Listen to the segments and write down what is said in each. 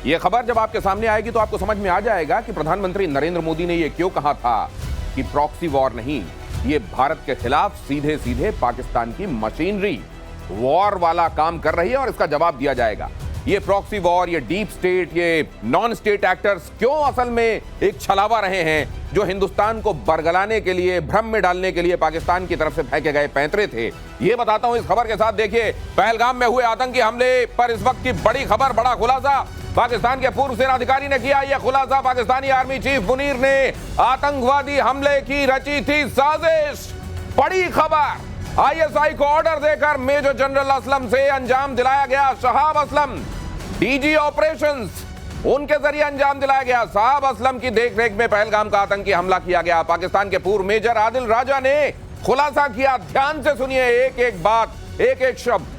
ये खबर जब आपके सामने आएगी तो आपको समझ में आ जाएगा कि प्रधानमंत्री नरेंद्र मोदी ने ये क्यों कहा था कि प्रॉक्सी वॉर नहीं, ये भारत के खिलाफ सीधे सीधे पाकिस्तान की मशीनरी वॉर वाला काम कर रही है और इसका जवाब दिया जाएगा। ये प्रॉक्सी वॉर, ये डीप स्टेट, ये नॉन स्टेट एक्टर्स क्यों असल में एक छलावा रहे हैं जो हिंदुस्तान को बरगलाने के लिए, भ्रम में डालने के लिए पाकिस्तान की तरफ से फेंके गए पैंतरे थे। ये बताता हूं इस खबर के साथ। देखिए, पहलगाम में हुए आतंकी हमले पर इस वक्त की बड़ी खबर, बड़ा खुलासा पाकिस्तान के पूर्व सेनाधिकारी ने किया। यह खुलासा, पाकिस्तानी आर्मी चीफ मुनीर ने आतंकवादी हमले की रची थी साजिश। बड़ी खबर, आईएसआई को ऑर्डर देकर मेजर जनरल असलम से अंजाम दिलाया गया। शहाब असलम डीजी ऑपरेशंस, उनके जरिए अंजाम दिलाया गया। शहाब असलम की देखरेख में पहलगाम का आतंकी हमला किया गया। पाकिस्तान के पूर्व मेजर आदिल राजा ने खुलासा किया। ध्यान से सुनिए एक एक बात, एक एक शब्द।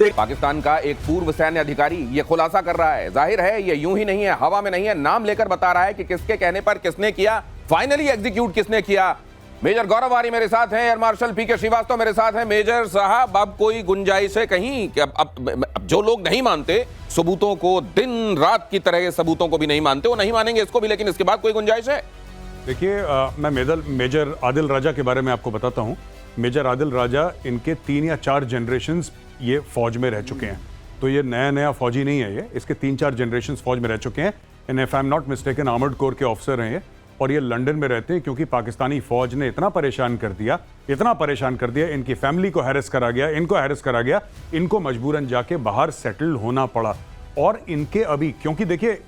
पाकिस्तान का एक पूर्व सैन्य अधिकारी ये खुलासा कर रहा है। जाहिर है ये यूं ही नहीं है, हवा में नहीं है, नाम लेकर बता रहा है कि किसके कहने पर किसने किया, फाइनली एग्जीक्यूट किसने किया। मेजर गौरव आर्य मेरे साथ हैं, एयर मार्शल पीके श्रीवास्तव मेरे साथ हैं। मेजर साहब, अब कोई गुंजाइश है कहीं कि अब जो लोग नहीं मानते सबूतों को, दिन रात की तरह सबूतों को भी नहीं मानते, वो नहीं मानेंगे इसको भी, लेकिन इसके बाद कोई गुंजाइश है? देखिए, मैं मेजर आदिल राजा के बारे में आपको बताता हूं। मेजर आदिल राजा, इनके 3 या 4 जनरेशन्स ये फौज में रह चुके हैं, तो ये नया फौजी नहीं है। ये इसके 3-4 जनरेशन्स फौज में रह चुके हैं। And if I am not mistaken, armoured corps के ऑफिसर हैं ये, और ये लंदन में रहते हैं क्योंकि पाकिस्तानी फौज ने इतना परेशान कर दिया, इनकी फैमिली को हैरेस करा गया, इनको हैरेस करा गया, इनको मजबूरन जाके बाहर सेटल होना पड़ा। और इनके अभी, क्योंकि देखिए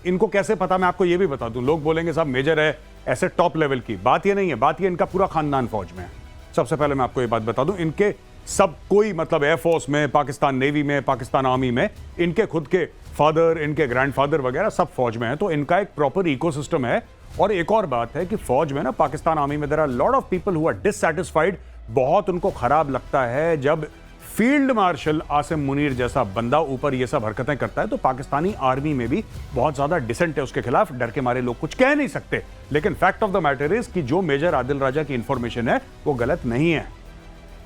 इनको कैसे पता, मैं आपको ये भी बता दूं, लोग बोलेंगे साहब मेजर है, ऐसे टॉप लेवल की बात ये नहीं है। बात ये, इनका पूरा खानदान फौज में है। सबसे पहले मैं आपको ये बात बता दूं, इनके सब कोई, मतलब एयरफोर्स में, पाकिस्तान नेवी में, पाकिस्तान आर्मी में, इनके खुद के फादर, इनके ग्रैंडफादर वगैरह सब फौज में है। तो इनका एक प्रॉपर इकोसिस्टम है। और एक और बात है कि फौज में ना, पाकिस्तान आर्मी में there are lot of people who are dissatisfied. बहुत उनको खराब लगता है जब फील्ड मार्शल आसिम मुनीर जैसा बंदा ऊपर ये सब हरकतें करता है। तो पाकिस्तानी आर्मी में भी बहुत ज्यादा डिसेंट है उसके खिलाफ, डर के मारे लोग कुछ कह नहीं सकते। लेकिन fact of the matter is कि जो मेजर आदिल राजा की इंफॉर्मेशन है वो गलत नहीं है।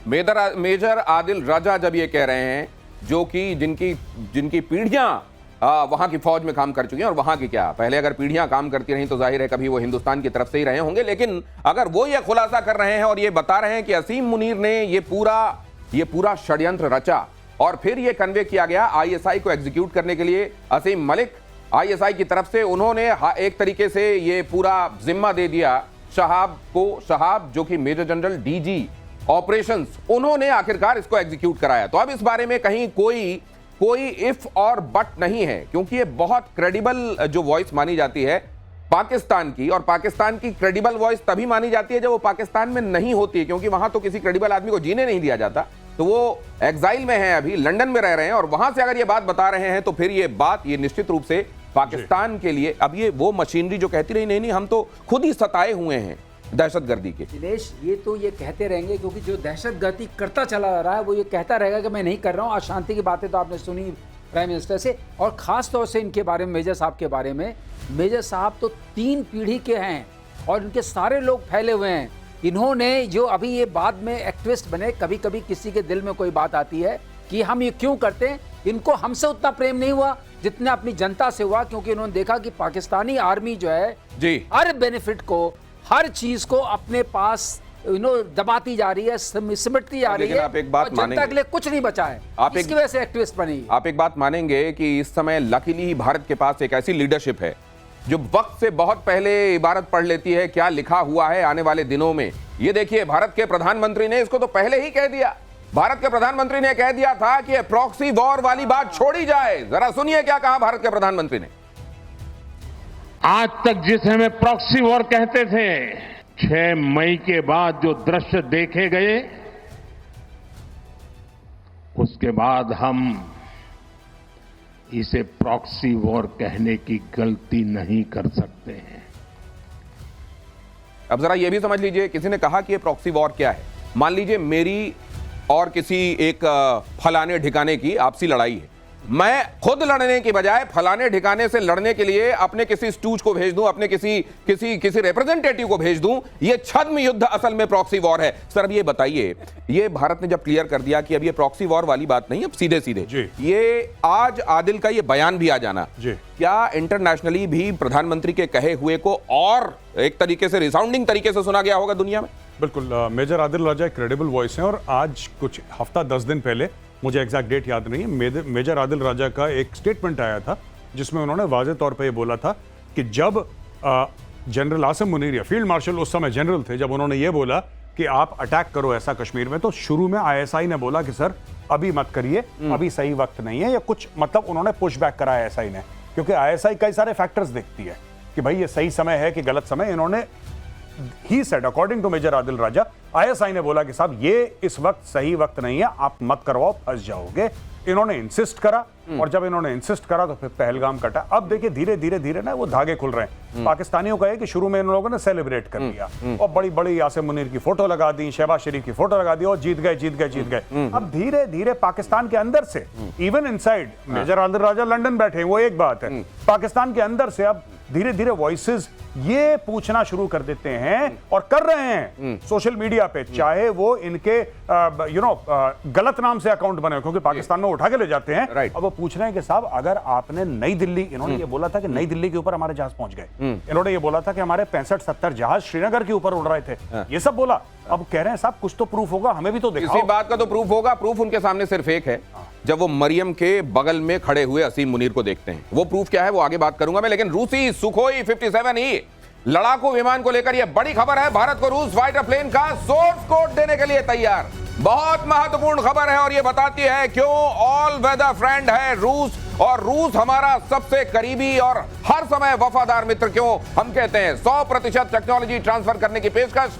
मेजर आदिल राजा जब ये कह रहे हैं, जो कि जिनकी पीढ़ियां वहां की फौज में काम कर चुकी हैं, और वहां की क्या, पहले अगर पीढ़ियां काम करती रहीं तो जाहिर है कभी वो हिंदुस्तान की तरफ से ही रहे होंगे। लेकिन अगर वो ये खुलासा कर रहे हैं और ये बता रहे हैं कि असीम मुनीर ने ये पूरा षड्यंत्र रचा और फिर ये कन्वे किया गया आईएसआई को एग्जीक्यूट करने के लिए, असीम मलिक आईएसआई की तरफ से, उन्होंने एक तरीके से ये पूरा जिम्मा दे दिया शहाब को। शहाब जो कि मेजर जनरल डीजी ऑपरेशंस, उन्होंने आखिरकार इसको एग्जीक्यूट कराया। तो अब इस बारे में कहीं कोई इफ और बट नहीं है, क्योंकि ये बहुत क्रेडिबल जो वॉइस मानी जाती है पाकिस्तान की, और पाकिस्तान की क्रेडिबल वॉइस तभी मानी जाती है जब वो पाकिस्तान में नहीं होती है, क्योंकि वहां तो किसी क्रेडिबल आदमी को जीने नहीं दिया जाता। तो वो एग्जाइल में है, अभी लंदन में रह रहे हैं, और वहां से अगर ये बात बता रहे हैं तो फिर ये निश्चित रूप से पाकिस्तान के लिए, अब ये वो मशीनरी जो कहती रही नहीं हम तो खुद ही सताए हुए हैं दहशतगर्दी के। दिनेश, ये तो ये कहते रहेंगे, क्योंकि जो दहशतगर्दी करता चला जा रहा है वो ये कहता रहेगा कि मैं नहीं कर रहा हूँ। अशांति की बातें तो आपने सुनी प्राइम मिनिस्टर से, और खास तौर से इनके बारे में, मेजर साहब के बारे में। मेजर साहब तो 3 पीढ़ी के हैं और इनके सारे लोग फैले हुए हैं। इन्होंने जो अभी ये बाद में एक्टिविस्ट बने, कभी कभी किसी के दिल में कोई बात आती है कि हम ये क्यों करते हैं, इनको हमसे उतना प्रेम नहीं हुआ जितना अपनी जनता से हुआ, क्योंकि इन्होंने देखा कि पाकिस्तानी आर्मी जो है जी हर बेनिफिट को, हर चीज को अपने पास दबाती जा रही है, सिमटती जा रही है। आप एक बात मानेंगे, जनता के लिए कुछ नहीं बचा है, इसकी वजह से एक्टिविस्ट बनी। आप एक बात मानेंगे कि इस समय लकीली ही भारत के पास एक ऐसी लीडरशिप है जो वक्त से बहुत पहले इबारत पढ़ लेती है क्या लिखा हुआ है आने वाले दिनों में। ये देखिए, भारत के प्रधानमंत्री ने इसको तो पहले ही कह दिया। भारत के प्रधानमंत्री ने कह दिया था कि प्रॉक्सी वॉर वाली बात छोड़ी जाए। जरा सुनिए क्या कहा भारत के प्रधानमंत्री ने। आज तक जिसे हमें प्रॉक्सी वॉर कहते थे, 6 मई के बाद जो दृश्य देखे गए, उसके बाद हम इसे प्रॉक्सी वॉर कहने की गलती नहीं कर सकते हैं। अब जरा यह भी समझ लीजिए, किसी ने कहा कि ये प्रॉक्सी वॉर क्या है। मान लीजिए मेरी और किसी एक फलाने ठिकाने की आपसी लड़ाई है, मैं खुद लड़ने की बजाय फलाने ठिकाने से लड़ने के लिए अपने किसी स्टूज को भेज दूं, अपने किसी रिप्रेजेंटेटिव को भेज दूं, ये छद्म युद्ध असल में प्रॉक्सी वॉर है। सर अब ये बताइए, ये भारत ने जब क्लियर कर दिया कि अब ये प्रॉक्सी वॉर वाली बात नहीं, अब सीधे सीधे ये आज आदिल का ये बयान भी आ जाना, क्या इंटरनेशनली भी प्रधानमंत्री के कहे हुए को और एक तरीके से रिसाउंडिंग तरीके से सुना गया होगा दुनिया में? बिल्कुल, मेजर आदिल राजा एक क्रेडिबल वॉइस है और आज कुछ हफ्ता 10 दिन पहले, मुझे एग्जैक्ट डेट याद नहीं है, मेजर आदिल राजा का एक स्टेटमेंट आया था जिसमें उन्होंने वाज़ेह तौर पे ये बोला था कि जब general Asim Munir, field marshal उस समय जनरल थे, जब उन्होंने ये बोला कि आप अटैक करो ऐसा कश्मीर में, तो शुरू में आईएसआई ने बोला कि सर अभी मत करिए, अभी सही वक्त नहीं है, या कुछ मतलब उन्होंने पुश बैक करा आईएसआई ने, क्योंकि आईएसआई कई सारे फैक्टर्स देखती है कि भाई ये सही समय है कि गलत समय। इन्होंने ही said according to major Adil Raja, ISI ने बोला कि साहब ये इस वक्त सही वक्त नहीं है, आप मत करवाओ, फंस जाओगे। इन्होंने इंसिस्ट करा और जब इन्होंने इंसिस्ट करा तो फिर पहलगाम कटा। अब देखिए धीरे धीरे धीरे ना वो धागे खुल रहे हैं। पाकिस्तानियों का है कि शुरू में इन लोगों ने सेलिब्रेट कर लिया और बड़ी बड़ी आसिम मुनीर की फोटो लगा दी, शहबाज शरीफ की फोटो लगा दी और जीत गए जीत गए जीत गए। अब धीरे धीरे पाकिस्तान के अंदर से, इवन इनसाइड, मेजर आदिल राजा लंदन बैठे वो एक बात है, पाकिस्तान के अंदर से अब धीरे धीरे वॉइसेस ये पूछना शुरू कर देते हैं और कर रहे हैं सोशल मीडिया पे, चाहे वो इनके गलत नाम से अकाउंट बने, क्योंकि पाकिस्तान में उठा के ले जाते हैं। अब वो पूछ रहे हैं कि साहब अगर आपने नई दिल्ली, इन्होंने ये बोला था कि नई दिल्ली के ऊपर हमारे जहाज पहुंच गए, इन्होंने ये बोला था कि हमारे 65-70 जहाज श्रीनगर के ऊपर उड़ रहे थे, ये सब बोला। अब कह रहे हैं साहब कुछ तो प्रूफ होगा, हमें भी तो दिखाओ। इसी बात का तो प्रूफ होगा। प्रूफ उनके सामने सिर्फ एक है, जब वो मरियम के बगल में खड़े हुए असीम मुनीर को देखते हैं। वो प्रूफ क्या है वो आगे बात करूंगा मैं, लेकिन रूसी सुखोई 57E लड़ाकू विमान को लेकर यह बड़ी खबर है। भारत को रूस फाइटर प्लेन का सोर्स कोड देने के लिए तैयार। बहुत महत्वपूर्ण खबर है और यह बताती है क्यों ऑल वेदर फ्रेंड है रूस, और रूस हमारा सबसे करीबी और हर समय वफादार मित्र क्यों हम कहते हैं। 100% टेक्नोलॉजी ट्रांसफर करने की पेशकश।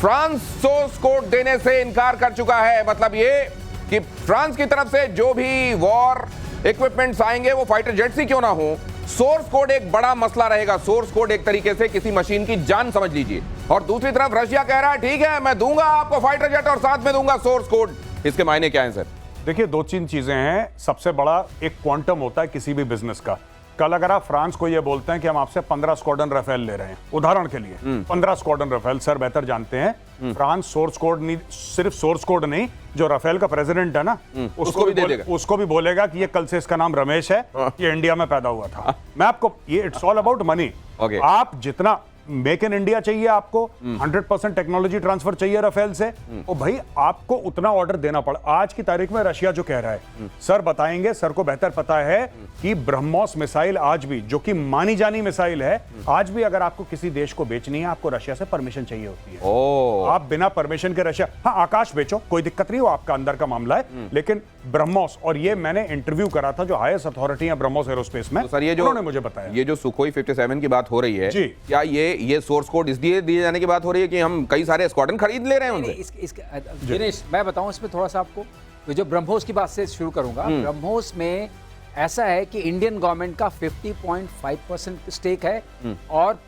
फ्रांस सोर्स कोड देने से इनकार कर चुका है। मतलब ये कि फ्रांस की तरफ से जो भी वॉर इक्विपमेंट्स आएंगे वो फाइटर जेट्स ही क्यों ना हो, सोर्स कोड एक बड़ा मसला रहेगा। सोर्स कोड एक तरीके से किसी मशीन की जान समझ लीजिए। और दूसरी तरफ रशिया कह रहा है ठीक है मैं दूंगा आपको फाइटर जेट और साथ में दूंगा सोर्स कोड। इसके मायने क्या हैं सर? देखिए 2-3 चीजें हैं। सबसे बड़ा एक क्वांटम होता है किसी भी बिजनेस का। कल अगर आप फ्रांस को ये बोलते हैं कि हम आपसे 15 स्क्वाड्रन राफेल ले रहे हैं, उदाहरण के लिए 15 स्क्वाड्रन राफेल, सर बेहतर जानते हैं फ्रांस सोर्स कोड नहीं, सिर्फ सोर्स कोड नहीं, जो राफेल का प्रेसिडेंट है ना उसको भी दे देगा, उसको भी बोलेगा कि ये कल से इसका नाम रमेश है, ये इंडिया में पैदा हुआ था। मैं आपको ये इट्स ऑल अबाउट मनी। आप जितना मेक इन इंडिया चाहिए आपको, 100% टेक्नोलॉजी ट्रांसफर चाहिए राफेल से, और भाई आपको उतना ऑर्डर देना पड़ा। आज की तारीख में रशिया जो कह रहा है, सर बताएंगे, सर को बेहतर पता है कि ब्रह्मोस मिसाइल आज भी, जो कि मानी जानी मिसाइल है, आज भी अगर आपको किसी देश को बेचनी है आपको रशिया से परमिशन चाहिए होती है। आप बिना परमिशन के रशिया, हाँ आकाश बेचो कोई दिक्कत नहीं, वो आपका अंदर का मामला है, लेकिन ब्रह्मोस, और ये मैंने इंटरव्यू करा था जो हाईएस्ट अथॉरिटी है ब्रह्मोस एरोस्पेस में, सर ये जो उन्होंने मुझे बताया, ये जो सुखोई 57 की बात हो रही है, क्या ये सोर्स कोड इसलिए दिए जाने की बात हो रही है कि हम कई सारे स्क्वाड्रन खरीद ले रहे हैं उनसे? दिनेश मैं बताऊं इसमें थोड़ा सा आपको, तो जो ब्रह्मोस की बात से शुरू करूंगा। ब्रह्मोस में ऐसा है कि इंडियन गवर्नमेंट का 50.5% स्टेक है और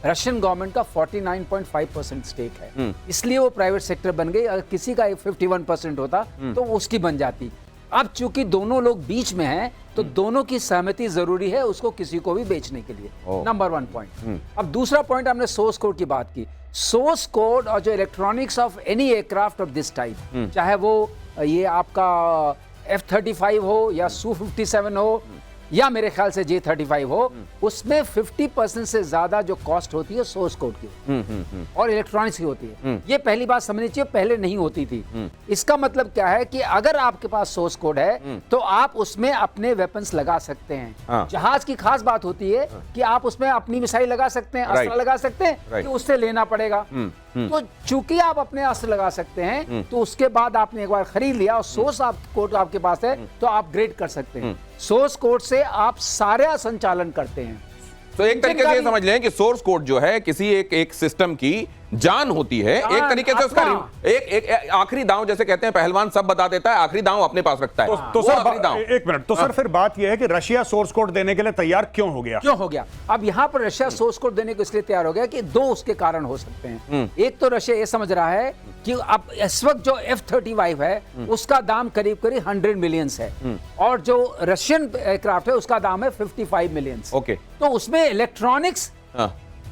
रशियन गवर्नमेंट का 49.5% स्टेक है, इसलिए वो प्राइवेट सेक्टर बन गई। अगर किसी का 51% होता तो उसकी बन जाती। अब चूंकि दोनों लोग बीच में हैं तो दोनों की सहमति जरूरी है उसको किसी को भी बेचने के लिए। Number 1 point. अब दूसरा पॉइंट, हमने सोर्स कोड की बात की। सोर्स कोड और जो electronics of any aircraft of this type, चाहे वो ये आपका F-35 हो या Su-57 हो या मेरे ख्याल से J-35 हो, उसमें 50% से ज्यादा जो कॉस्ट होती है सोर्स कोड की और इलेक्ट्रॉनिक्स की होती है। ये पहली बात समझनी चाहिए, पहले नहीं होती थी। इसका मतलब क्या है कि अगर आपके पास सोर्स कोड है तो आप उसमें अपने वेपन्स लगा सकते हैं। जहाज की खास बात होती है कि आप उसमें अपनी मिसाइल लगा सकते हैं, अस्त्र लगा सकते हैं, कि उससे लेना पड़ेगा। तो चूंकि आप अपने अस्त्र लगा सकते हैं तो उसके बाद आपने एक बार खरीद लिया और सोर्स कोड आपके पास है तो आप अपग्रेड कर सकते हैं। सोर्स कोड से आप सारा संचालन करते हैं। तो एक तरीके से समझ लें कि सोर्स कोड जो है किसी एक सिस्टम की जान होती है, एक तरीके से उसका एक आखिरी दांव, जैसे कहते हैं पहलवान सब बता देता है, आखिरी दांव अपने पास रखता है। तो वो सर आखिरी दांव। एक मिनट, तो सर फिर बात यह है कि रशिया सोर्स कोड देने के लिए तैयार क्यों हो गया? अब यहां पर रशिया सोर्स कोड देने को इसलिए तैयार हो गया कि दो उसके कारण हो सकते हैं। एक तो रशिया ये समझ रहा है कि अब इस वक्त जो F-35 है उसका दाम करीब करीब 100 मिलियंस है, और जो रशियन एयरक्राफ्ट है उसका दाम है 55 मिलियंस। ओके, तो उसमें इलेक्ट्रॉनिक्स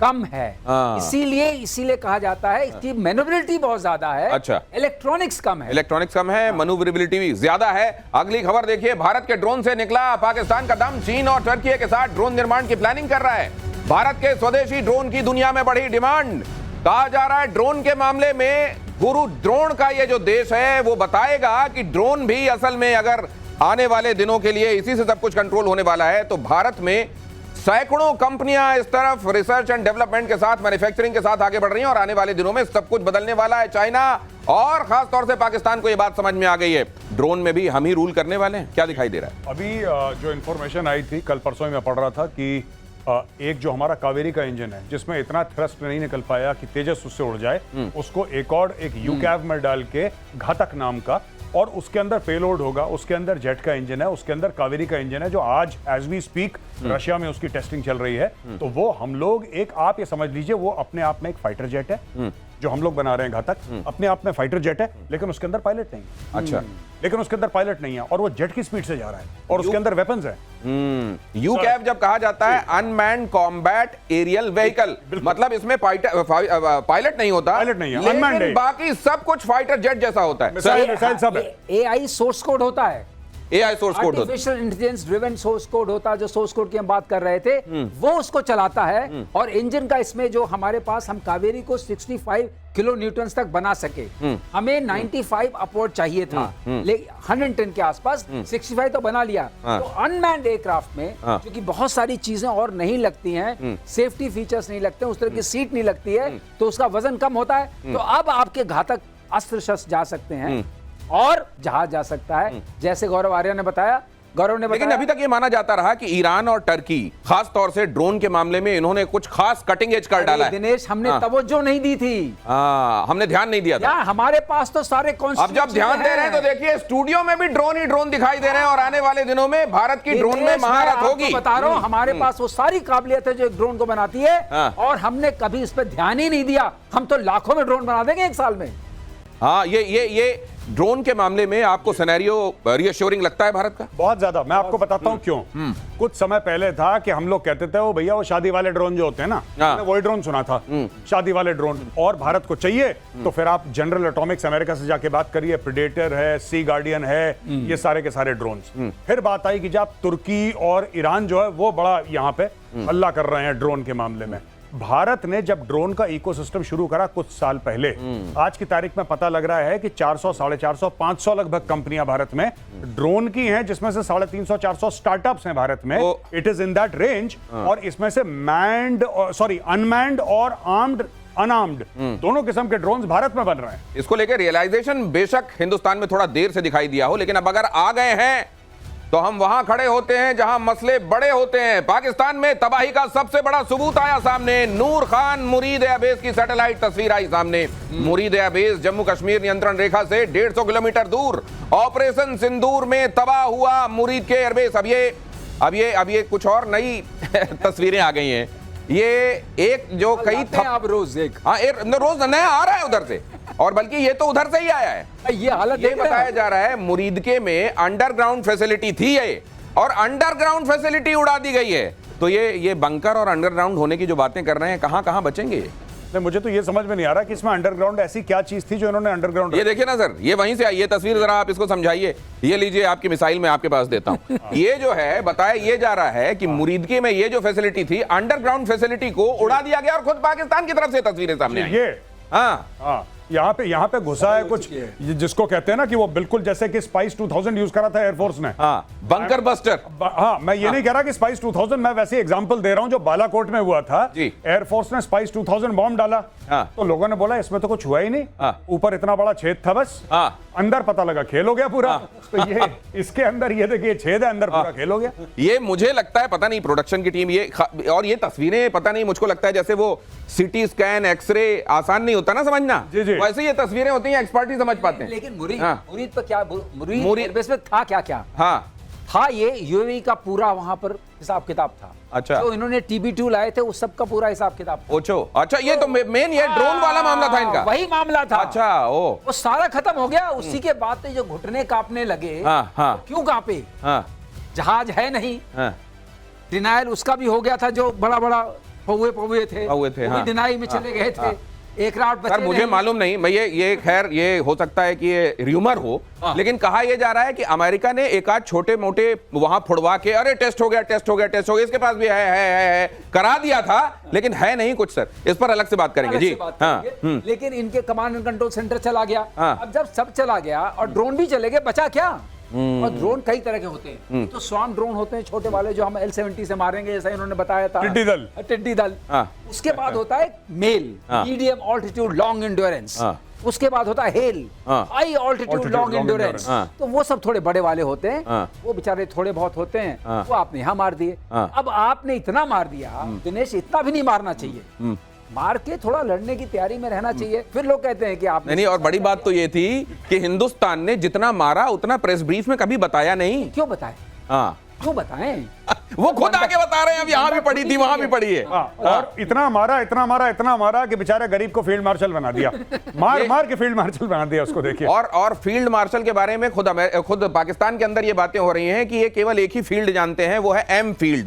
कम है, इसीलिए कहा जाता है इसकी मैन्युवरेबिलिटी बहुत ज्यादा है। अच्छा, इलेक्ट्रॉनिक्स कम है, इलेक्ट्रॉनिक्स कम है, मैन्युवरेबिलिटी भी ज्यादा है। अगली खबर देखिए, भारत के ड्रोन से निकला पाकिस्तान का दम। चीन और टर्की के साथ ड्रोन निर्माण की प्लानिंग कर रहा है। भारत के स्वदेशी ड्रोन की दुनिया में बढ़ी डिमांड। कहा जा रहा है ड्रोन के मामले में गुरु ड्रोन का ये जो देश है वो बताएगा कि ड्रोन भी असल में अगर आने वाले दिनों के लिए इसी से सब कुछ कंट्रोल होने वाला है, तो भारत में सैकड़ों कंपनियां इस तरफ रिसर्च एंड डेवलपमेंट के साथ, मैन्युफैक्चरिंग के साथ आगे बढ़ रही हैं, और आने वाले दिनों में सब कुछ बदलने वाला है। चाइना और खास तौर से पाकिस्तान को यह बात समझ में आ गई है, ड्रोन में भी हम ही रूल करने वाले हैं। क्या दिखाई दे रहा है? अभी जो इंफॉर्मेशन आई थी कल परसों ही मैं पढ़ रहा था कि एक जो हमारा कावेरी का इंजन है जिसमें इतना थ्रस्ट नहीं निकल पाया कि तेजस उससे उड़ जाए, उसको एक यूकैव में डाल के घातक नाम का, और उसके अंदर पेलोड होगा, उसके अंदर जेट का इंजन है, उसके अंदर कावेरी का इंजन है, जो आज एज वी स्पीक रशिया में उसकी टेस्टिंग चल रही है। तो वो हम लोग आप ये समझ लीजिए वो अपने आप में एक फाइटर जेट है जो हम लोग बना रहे हैं घातक, अपने आप में फाइटर जेट है, लेकिन उसके अंदर पायलट नहीं। अच्छा, लेकिन उसके अंदर पायलट नहीं है और वो जेट की स्पीड से जा रहा है और उसके अंदर वेपन्स है। यूकैव जब कहा जाता है अनमैन्ड कॉम्बैट एरियल व्हीकल, मतलब इसमें पायलट नहीं होता, पायलट नहीं है, अनमैन्ड है, बाकी सब कुछ फाइटर जेट जैसा होता है। मिसाइल सब है। AI सोर्स कोड होता है, AI सोर्स कोड होता है, artificial intelligence driven source code होता है, जो सोर्स कोड की हम बात कर रहे थे वो उसको चलाता है। और इंजन का इसमें जो हमारे पास, हम कावेरी को 65 किलो न्यूटन तक बना सके, हमें 95 अपवर्ड चाहिए था, लेकिन 110 के आसपास 65 तो बना लिया। तो अनमैन्ड एयरक्राफ्ट में क्योंकि बहुत सारी चीजें और नहीं लगती हैं, सेफ्टी फीचर्स नहीं लगते, उस तरह की सीट नहीं लगती है, तो उसका वजन कम होता है। तो अब आपके घातक अस्त्र शस्त्र जा सकते हैं और जहाज जा सकता है, जैसे गौरव आर्य ने बताया। लेकिन अभी तक ये माना जाता रहा कि ईरान और टर्की खास तौर से ड्रोन के मामले में इन्होंने कुछ खास कटिंग एज कर डाला है। दिनेश, हमने तवज्जो नहीं दी थी, हमने ध्यान नहीं दिया था। हमारे पास तो सारे अब जब ध्यान दे रहे हैं तो देखिए स्टूडियो में भी ड्रोन ही ड्रोन दिखाई दे रहे हैं, और आने वाले दिनों में भारत की ड्रोन में महारत होगी। बता रहा हूं, हमारे पास वो सारी काबिलियत है जो एक ड्रोन को बनाती है, और हमने कभी इस पर ध्यान ही नहीं दिया। हम तो लाखों में ड्रोन बना देंगे एक साल में। हाँ, ये ड्रोन के मामले में आपको सिनेरियो रियश्योरिंग लगता है भारत का? बहुत ज्यादा। मैं आपको बताता हूं क्यों। कुछ समय पहले था कि हम लोग कहते थे वो भैया वो शादी वाले ड्रोन जो होते हैं ना, मैंने वही ड्रोन सुना था, शादी वाले ड्रोन, और भारत को चाहिए तो फिर आप जनरल एटॉमिक्स अमेरिका से जाके बात करिए, प्रेडेटर है, सी गार्डियन है, ये सारे के सारे ड्रोन्स। फिर बात आई कि जब तुर्की और ईरान जो है वो बड़ा यहाँ पे हल्ला कर रहे हैं ड्रोन के मामले में। भारत ने जब ड्रोन का इकोसिस्टम शुरू करा कुछ साल पहले, आज की तारीख में पता लग रहा है कि 400, 450, 500 लगभग कंपनियां भारत में ड्रोन की हैं, जिसमें से 350, 400 स्टार्टअप्स हैं भारत में। It is in that range. और इसमें से अनमैन्ड और आर्म्ड, अनआर्म्ड दोनों किस्म के ड्रोन्स भारत में बन रहे हैं। इसको लेकर रियलाइजेशन बेशक हिंदुस्तान में थोड़ा देर से दिखाई दिया हो, लेकिन अब अगर आ गए हैं तो हम वहां खड़े होते हैं जहां मसले बड़े होते हैं। पाकिस्तान में तबाही का सबसे बड़ा सबूत आया सामने। नूर खान मुरीद एयरबेस की सैटेलाइट तस्वीर आई सामने। मुरीद एयरबेस जम्मू कश्मीर नियंत्रण रेखा से 150 किलोमीटर दूर, ऑपरेशन सिंदूर में तबाह हुआ मुरीद के एयरबेस। अब ये कुछ और नई तस्वीरें आ गई हैं। ये एक जो कई आप रोज एक, रोज नया आ रहा है उधर से, और बल्कि ये तो उधर से ही आया है। ये हालत ये बताया जा रहा है मुरीदके में अंडरग्राउंड फैसिलिटी थी ये, और अंडरग्राउंड फैसिलिटी उड़ा दी गई है। तो ये बंकर और अंडरग्राउंड होने की जो बातें कर रहे हैं, कहां बचेंगे? नहीं, मुझे तो ये समझ में नहीं आ रहा कि इसमें अंडरग्राउंड ऐसी क्या चीज थी जो इन्होंने अंडरग्राउंड। ये देखिए ना सर, ये वहीं से आई ये तस्वीर, जरा आप इसको समझाइए। ये लीजिए आपकी मिसाइल मैं आपके पास देता हूं। ये जो है बताया ये जा रहा है कि मुरीदके में ये जो फैसिलिटी थी, अंडरग्राउंड फैसिलिटी को उड़ा दिया गया, और खुद पाकिस्तान की तरफ से तस्वीरें सामने आई। ये हाँ, यहाँ पे घुसा है कुछ जिसको कहते हैं ना कि वो बिल्कुल जैसे कि स्पाइस 2000 यूज करा था एयरफोर्स ने। Bunker buster. मैं ये नहीं कह रहा कि स्पाइस 2000, मैं वैसे एग्जांपल दे रहा हूं जो बालाकोट में हुआ था। एयरफोर्स ने स्पाइस 2000 बॉम्ब डाला, तो लोगों ने बोला इसमें तो कुछ हुआ ही नहीं, ऊपर इतना बड़ा छेद था, बस अंदर पता लगा खेल हो गया पूरा। तो ये इसके अंदर ये देखिए छेद है, अंदर पूरा खेल हो गया। ये मुझे लगता है, पता नहीं प्रोडक्शन की टीम ये, और ये तस्वीरें पता नहीं, मुझको लगता है जैसे वो सिटी स्कैन, एक्सरे आसान नहीं होता ना समझना। जी, जी। वैसे ये तस्वीरें होती हैं, एक्सपर्ट ही समझ पाते हैं। लेकिन मुरीद हाँ। मुरीद पर क्या मुरीद मुरीद- एयरबेस में था क्या क्या हाँ, था, ये यूएई का पूरा वहां पर हिसाब किताब था। अच्छा। जो इन्होंने TB2 लाए थे उस सब का पूरा हिसाब किताब था। ओछो, अच्छा ये तो मेन ये ड्रोन वाला मामला था इनका। वही मामला था। अच्छा, ओ, वो सारा खत्म हो गया। उसी के बाद तो जो घुटने कांपने लगे। हाँ, हाँ। तो क्यों कांपे? हाँ, जहाज है नहीं, हाँ, डिनाइल उसका भी हो गया था। जो बड़ा बड़ा पौवे थे, पौवे थे, वो भी हाँ। डिनाई में चले गए थे। एक राउंड बचे सर मुझे नहीं। मालूम नहीं, मैं ये खैर ये हो सकता है कि ये र्यूमर हो, लेकिन कहा यह जा रहा है कि अमेरिका ने एक आध छोटे मोटे वहां फुड़वा के अरे टेस्ट हो गया, इसके पास भी है करा दिया था, लेकिन है नहीं कुछ सर। इस पर अलग से बात करेंगे अलग जी। से बात हाँ, करेंगे। लेकिन इनके कमांड एंड कंट्रोल सेंटर चला गया। हाँ। अब जब सब चला गया और ड्रोन भी चले गए, बचा क्या? और ड्रोन कई तरह के होते हैं। तो स्वाम ड्रोन होते हैं छोटे वाले, जो हम L-70 से मारेंगे, जैसा इन्होंने बताया था। टिड्डी दल। हाँ। उसके बाद होता है मेल, हाँ। Medium altitude long endurance. हाँ। उसके बाद होता है हेल, हाँ। High altitude long endurance. हाँ। तो वो सब थोड़े बड़े वाले होते हैं। हाँ। वो बेचारे थोड़े बहुत होते हैं। हाँ। वो आपने यहाँ मार दिए। हाँ। अब आपने इतना मार दिया, दिनेश, इतना भी नहीं मारना चाहिए। मार के थोड़ा लड़ने की तैयारी में रहना चाहिए। फिर लोग कहते हैं कि आप नहीं, और बड़ी बात तो ये थी कि हिंदुस्तान ने जितना मारा उतना प्रेस ब्रीफ में कभी बताया नहीं। क्यों बताएं? हाँ, क्यों बताएं? वो खुद आके बता रहे हैं, अब यहाँ भी पड़ी थी, वहां भी पड़ी है। और इतना मारा कि बेचारे गरीब को फील्ड मार्शल बना दिया। मार के फील्ड मार्शल बना दिया उसको, देखिए। और फील्ड मार्शल के बारे में खुद पाकिस्तान के अंदर ये बातें हो रही हैं कि ये केवल एक ही फील्ड जानते हैं, वो है एम फील्ड।